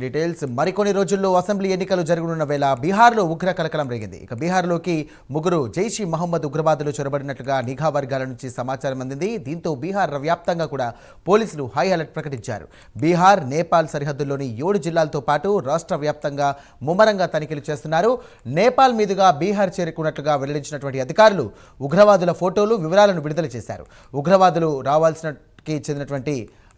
Details మరికొన్ని రోజుల్లో assembly ఎన్నికలు జరగనున్న వేళ బీహార్లో ఉగ్ర కలకలం రేగింది. ఇక బీహార్లోకి ముగ్గురు జైష్ ఈ మహమ్మద్ ఉగ్రవాదులు చొరబడినట్లుగా నిఘా వర్గాల నుంచి సమాచారం అందింది. దీంతో బీహార్ వ్యాప్తంగా కూడా పోలీసులు హై అలర్ట్ ప్రకటించారు. బీహార్, నేపాల్ సరిహద్దుల్లోని 7 జిల్లాలతో పాటు రాష్ట్ర వ్యాప్తంగా ముమ్మరంగా తనిఖీలు చేస్తున్నారు. నేపాల్ మీదుగా బీహార్ చేరుకున్నట్లుగా వెల్లడించినటువంటి అధికారులు ఉగ్రవాదుల ఫోటోలు, వివరాలను విడుదల చేశారు. ఉగ్రవాదులు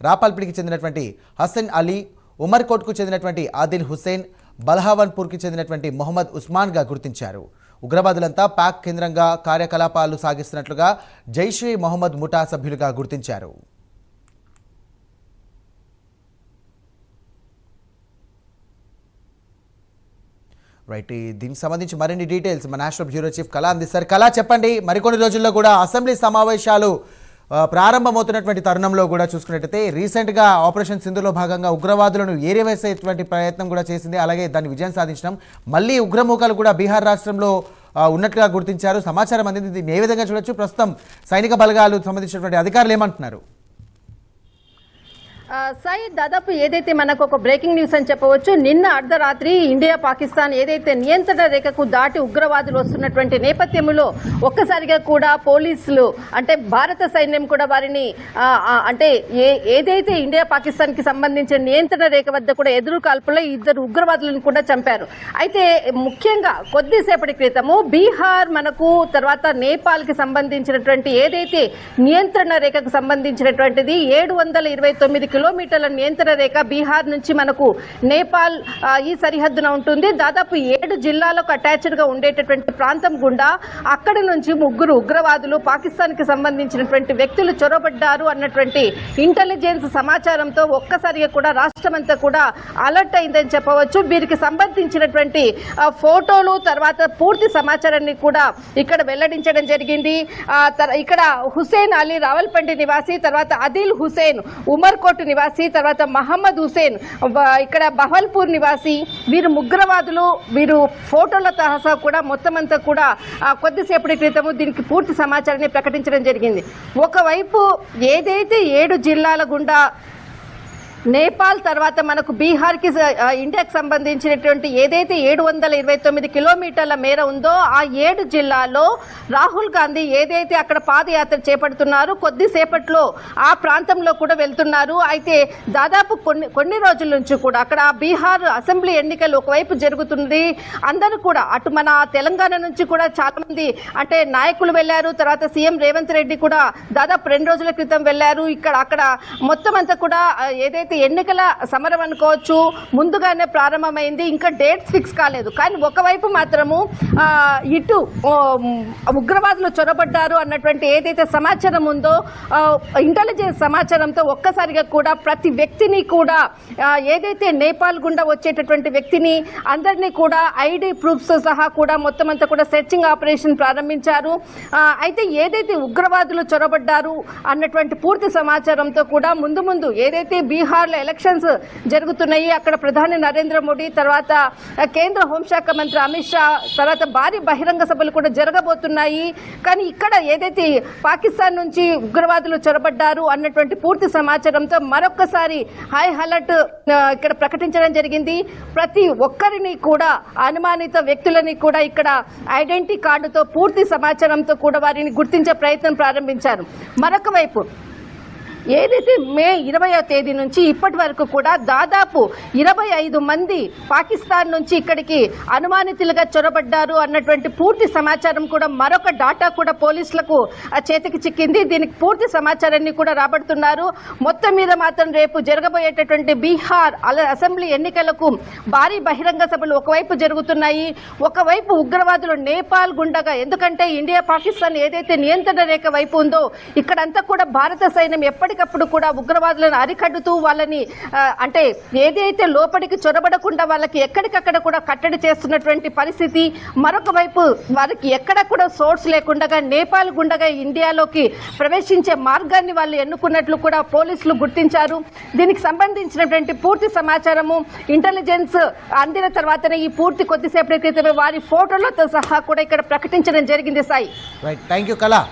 రాపాల్పిడికి చెందినటువంటి హసన్ అలీ, ఉమర్కోట్కు చెందినటువంటి ఆదిల్ హుసేన్, బల్హావన్పూర్కి చెందినటువంటి మొహమ్మద్ ఉస్మాన్గా గుర్తించారు. ఉగ్రవాదులంతా పాక్ కేంద్రంగా కార్యకలాపాలు సాగిస్తున్నట్లుగా జైష్ ఈ మహమ్మద్ ముఠా సభ్యులుగా గుర్తించారు. రైట్, దీనికి సంబంధించి మరిన్ని డీటెయిల్స్ మా నేషనల్ బ్యూరో చీఫ్ కళా అందిస్తారు. కళా, చెప్పండి, మరికొన్ని రోజుల్లో కూడా అసెంబ్లీ సమావేశాలు ప్రారంభమవుతున్నటువంటి తరుణంలో కూడా చూసుకున్నట్టయితే రీసెంట్గా ఆపరేషన్ సింధులో భాగంగా ఉగ్రవాదులను ఏరివేసేటువంటి ప్రయత్నం కూడా చేసింది. అలాగే దాన్ని విజయం సాధించడం, మళ్ళీ ఉగ్రమూకలు కూడా బీహార్ రాష్ట్రంలో ఉన్నట్లుగా గుర్తించారు. సమాచారం అందింది. దీన్ని ఏ విధంగా చూడొచ్చు? ప్రస్తుతం సైనిక బలగాలు సంబంధించినటువంటి అధికారులు ఏమంటున్నారు? సాయి, దాదాపు ఏదైతే మనకు ఒక బ్రేకింగ్ న్యూస్ అని చెప్పవచ్చు. నిన్న అర్ధరాత్రి ఇండియా పాకిస్తాన్ ఏదైతే నియంత్రణ రేఖకు దాటి ఉగ్రవాదులు వస్తున్నటువంటి నేపథ్యంలో ఒక్కసారిగా కూడా పోలీసులు అంటే భారత సైన్యం కూడా వారిని అంటే ఏదైతే ఇండియా పాకిస్తాన్ కి సంబంధించిన నియంత్రణ రేఖ వద్ద కూడా ఎదురు కాల్పుల్లో 2 ఉగ్రవాదులను కూడా చంపారు. అయితే ముఖ్యంగా కొద్దిసేపటి క్రితము బీహార్ మనకు తర్వాత నేపాల్ కి సంబంధించినటువంటి ఏదైతే నియంత్రణ రేఖకు సంబంధించినటువంటిది 729 కిలోమీటర్ల నియంత్రణ రేఖ బీహార్ నుంచి మనకు నేపాల్ ఈ సరిహద్దున ఉంటుంది. దాదాపు 7 జిల్లాలకు అటాచ్డ్ గా ఉండేటటువంటి ప్రాంతం గుండా అక్కడి నుంచి 3 ఉగ్రవాదులు పాకిస్తాన్ కి సంబంధించినటువంటి వ్యక్తులు చొరబడ్డారు అన్నటువంటి ఇంటెలిజెన్స్ సమాచారంతో ఒక్కసారిగా కూడా రాష్ట్రమంతా కూడా అలర్ట్ అయిందని చెప్పవచ్చు. వీరికి సంబంధించినటువంటి ఫోటోలు తర్వాత పూర్తి సమాచారాన్ని కూడా ఇక్కడ వెల్లడించడం జరిగింది. ఇక్కడ హుసేన్ అలీ రావల్పిండి నివాసి, తర్వాత ఆదిల్ హుసేన్ ఉమర్కోట్ నివాసి, తర్వాత మహమ్మద్ హుసేన్ ఇక్కడ బహల్పూర్ నివాసి. వీరు ఉగ్రవాదులు. వీరు ఫోటోలతో సహా కూడా మొత్తం అంతా కూడా కొద్దిసేపటి క్రితము దీనికి పూర్తి సమాచారాన్ని ప్రకటించడం జరిగింది. ఒకవైపు ఏదైతే 7 జిల్లాల గుండా నేపాల్ తర్వాత మనకు బీహార్కి ఇండియాకి సంబంధించినటువంటి ఏదైతే 729 కిలోమీటర్ల మేర ఉందో ఆ 7 జిల్లాల్లో రాహుల్ గాంధీ ఏదైతే అక్కడ పాదయాత్ర చేపడుతున్నారు, కొద్దిసేపట్లో ఆ ప్రాంతంలో కూడా వెళ్తున్నారు. అయితే దాదాపు కొన్ని రోజుల నుంచి కూడా అక్కడ బీహార్ అసెంబ్లీ ఎన్నికలు ఒకవైపు జరుగుతుంది. అందరూ కూడా అటు మన తెలంగాణ నుంచి కూడా చాలా మంది అంటే నాయకులు వెళ్లారు. తర్వాత సీఎం రేవంత్ రెడ్డి కూడా దాదాపు 2 రోజుల క్రితం వెళ్లారు. అక్కడ మొత్తం అంతా కూడా ఏదైతే ఎన్నికల సమరం అనుకోవచ్చు ముందుగానే ప్రారంభమైంది. ఇంకా డేట్స్ ఫిక్స్ కాలేదు. కానీ ఒకవైపు మాత్రము ఇటు ఉగ్రవాదులు చొరబడ్డారు అన్నటువంటి ఏదైతే సమాచారం ఉందో ఇంటెలిజెన్స్ సమాచారంతో ఒక్కసారిగా కూడా ప్రతి వ్యక్తిని కూడా ఏదైతే నేపాల్ గుండా వచ్చేటటువంటి వ్యక్తిని అందరినీ కూడా ఐడి ప్రూఫ్స్ సహా కూడా మొత్తం అంతా కూడా సెర్చింగ్ ఆపరేషన్ ప్రారంభించారు. అయితే ఏదైతే ఉగ్రవాదులు చొరబడ్డారు అన్నటువంటి పూర్తి సమాచారంతో కూడా ముందు ఏదైతే బీహార్ ఎలక్షన్స్ జరుగుతున్నాయి, అక్కడ ప్రధాని నరేంద్ర మోడీ తర్వాత కేంద్ర హోంశాఖ మంత్రి అమిత్ షా తర్వాత భారీ బహిరంగ సభలు కూడా జరగబోతున్నాయి. కానీ ఇక్కడ ఏదైతే పాకిస్తాన్ నుంచి ఉగ్రవాదులు చొరబడ్డారు అన్నటువంటి పూర్తి సమాచారంతో మరొక్కసారి హై అలర్ట్ ఇక్కడ ప్రకటించడం జరిగింది. ప్రతి ఒక్కరిని కూడా అనుమానిత వ్యక్తులని కూడా ఇక్కడ ఐడెంటిటీ కార్డుతో పూర్తి సమాచారంతో కూడా వారిని గుర్తించే ప్రయత్నం ప్రారంభించారు. మరొక వైపు ఏదైతే మే 20వ తేదీ నుంచి ఇప్పటి వరకు కూడా దాదాపు 25 మంది పాకిస్తాన్ నుంచి ఇక్కడికి అనుమానితులుగా చొరబడ్డారు అన్నటువంటి పూర్తి సమాచారం కూడా మరొక డాటా కూడా పోలీసులకు చేతికి చిక్కింది. దీనికి పూర్తి సమాచారాన్ని కూడా రాబడుతున్నారు. మొత్తం మీద మాత్రం రేపు జరగబోయేటటువంటి బీహార్ అసెంబ్లీ ఎన్నికలకు భారీ బహిరంగ సభలు ఒకవైపు జరుగుతున్నాయి. ఒకవైపు ఉగ్రవాదులు నేపాల్ గుండగా, ఎందుకంటే ఇండియా పాకిస్తాన్ ఏదైతే నియంత్రణ రేఖ వైపు ఉందో ఇక్కడంతా కూడా భారత సైన్యం ఎప్పటికప్పుడు కూడా ఉగ్రవాదులను అరికడుతూ వాళ్ళని అంటే ఏదైతే లోపలికి చొరబడకుండా వాళ్ళకి ఎక్కడికక్కడ కూడా కట్టడి చేస్తున్నటువంటి పరిస్థితి. మరొక వైపు వారికి ఎక్కడ కూడా సోర్స్ లేకుండా నేపాల్ గుండగా ఇండియాలోకి ప్రవేశించే మార్గాన్ని వాళ్ళు ఎన్నుకున్నట్లు కూడా పోలీసులు గుర్తించారు. దీనికి సంబంధించినటువంటి పూర్తి సమాచారము ఇంటెలిజెన్స్ అందిన తర్వాతనే ఈ పూర్తి కొద్దిసేపటి క్రితమే వారి ఫోటోలతో సహా కూడా ఇక్కడ ప్రకటించడం జరిగింది. సాయి, థ్యాంక్ యూ కళా.